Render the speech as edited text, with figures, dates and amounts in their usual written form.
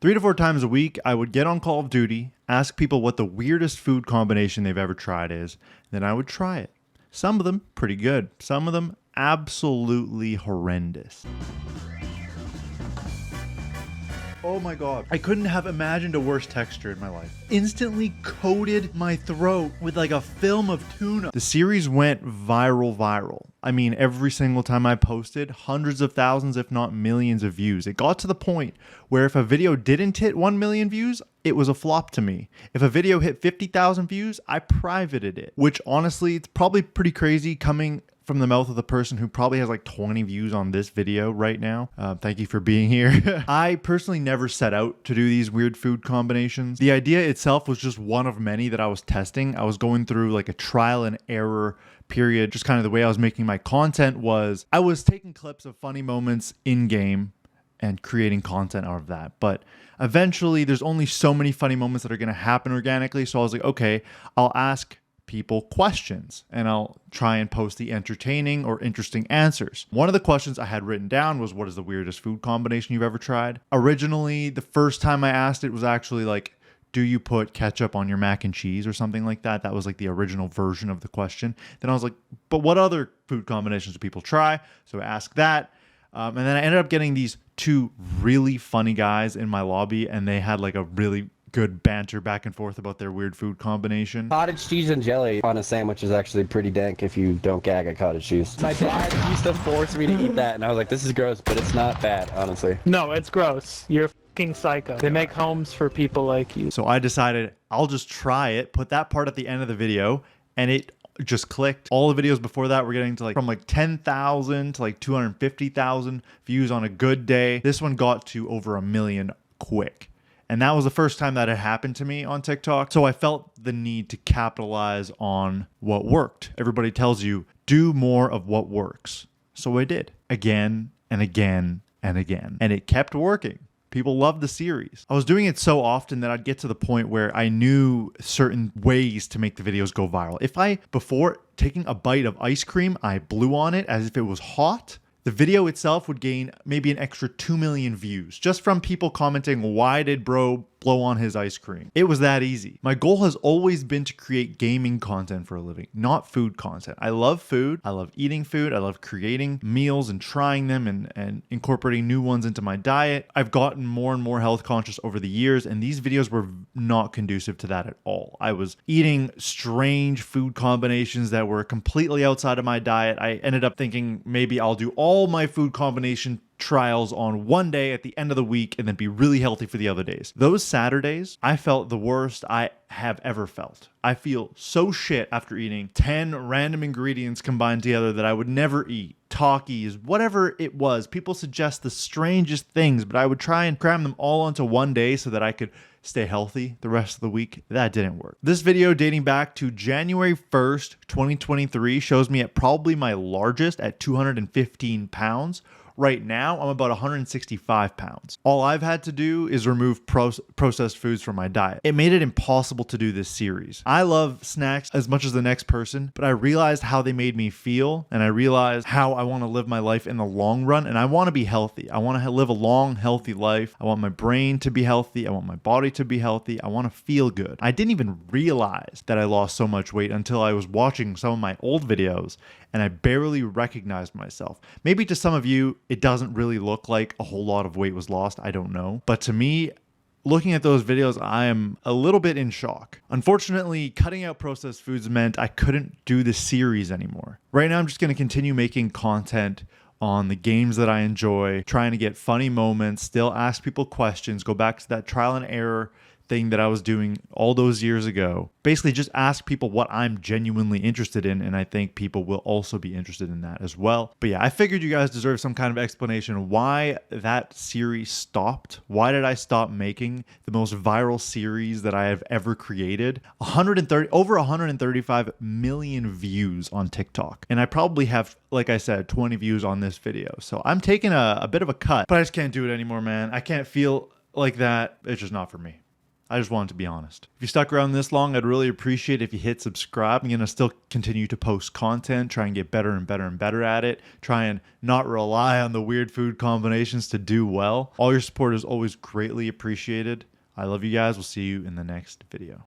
3 to 4 times a week, I would get on Call of Duty, ask people what the weirdest food combination they've ever tried is, then I would try it. Some of them pretty good, some of them absolutely horrendous. Oh my god. I couldn't have imagined a worse texture in my life. Instantly coated my throat with like a film of tuna. The series went viral. I mean, every single time I posted, hundreds of thousands, if not millions of views. It got to the point where if a video didn't hit 1 million views, it was a flop to me. If a video hit 50,000 views, I privated it, which honestly, it's probably pretty crazy coming from the mouth of the person who probably has like 20 views on this video right now. Thank you for being here. I personally never set out to do these weird food combinations. The idea itself was just one of many that I was testing. I was going through like a trial and error period. Just kind of the way I was making my content was I was taking clips of funny moments in game and creating content out of that. But eventually there's only so many funny moments that are going to happen organically. So I was like, okay, I'll ask people questions and I'll try and post the entertaining or interesting answers. One of the questions I had written down was, what is the weirdest food combination you've ever tried? Originally, the first time I asked it was actually like, do you put ketchup on your mac and cheese or something like that? That was like the original version of the question. Then I was like, but what other food combinations do people try? So I asked that. And then I ended up getting these two really funny guys in my lobby, and they had like a really good banter back and forth about their weird food combination. Cottage cheese and jelly on a sandwich is actually pretty dank if you don't gag at cottage cheese. My dad used to force me to eat that, and I was like, this is gross, but it's not bad, honestly. No, it's gross. You're fucking psycho. They make homes for people like you. So I decided I'll just try it, put that part at the end of the video, and it just clicked. All the videos before that were getting to like from like 10,000 to like 250,000 views on a good day. This one got to over 1 million quick. And that was the first time that had happened to me on TikTok. So I felt the need to capitalize on what worked. Everybody tells you, do more of what works. So I did again and again and again. And it kept working. People loved the series. I was doing it so often that I'd get to the point where I knew certain ways to make the videos go viral. If before taking a bite of ice cream, I blew on it as if it was hot, the video itself would gain maybe an extra 2 million views just from people commenting, why did bro blow on his ice cream? It was that easy. My goal has always been to create gaming content for a living, not food content. I love food. I love eating food. I love creating meals and trying them and incorporating new ones into my diet. I've gotten more and more health conscious over the years, and these videos were not conducive to that at all. I was eating strange food combinations that were completely outside of my diet. I ended up thinking maybe I'll do all my food combination trials on one day at the end of the week and then be really healthy for the other days. Those Saturdays, I felt the worst I have ever felt. I feel so shit after eating 10 random ingredients combined together that I would never eat. Talkies, whatever it was. People suggest the strangest things, but I would try and cram them all onto one day so that I could stay healthy the rest of the week. That didn't work. This video dating back to January 1st, 2023 shows me at probably my largest at 215 pounds. Right now, I'm about 165 pounds. All I've had to do is remove processed foods from my diet. It made it impossible to do this series. I love snacks as much as the next person, but I realized how they made me feel, and I realized how I want to live my life in the long run, and I want to be healthy. I want to live a long, healthy life. I want my brain to be healthy. I want my body to be healthy. I want to feel good. I didn't even realize that I lost so much weight until I was watching some of my old videos, and I barely recognized myself. Maybe to some of you, it doesn't really look like a whole lot of weight was lost. I don't know. But to me, looking at those videos, I am a little bit in shock. Unfortunately, cutting out processed foods meant I couldn't do the series anymore. Right now, I'm just going to continue making content on the games that I enjoy, trying to get funny moments, still ask people questions, go back to that trial and error thing that I was doing all those years ago. Basically just ask people what I'm genuinely interested in, and I think people will also be interested in that as well. But yeah, I figured you guys deserve some kind of explanation why that series stopped. Why did I stop making the most viral series that I have ever created? Over 135 million views on TikTok. And I probably have, like I said, 20 views on this video. So I'm taking a bit of a cut, but I just can't do it anymore, man. I can't feel like that. It's just not for me. I just wanted to be honest. If you stuck around this long, I'd really appreciate if you hit subscribe. I'm going to still continue to post content, try and get better and better and better at it, try and not rely on the weird food combinations to do well. All your support is always greatly appreciated. I love you guys. We'll see you in the next video.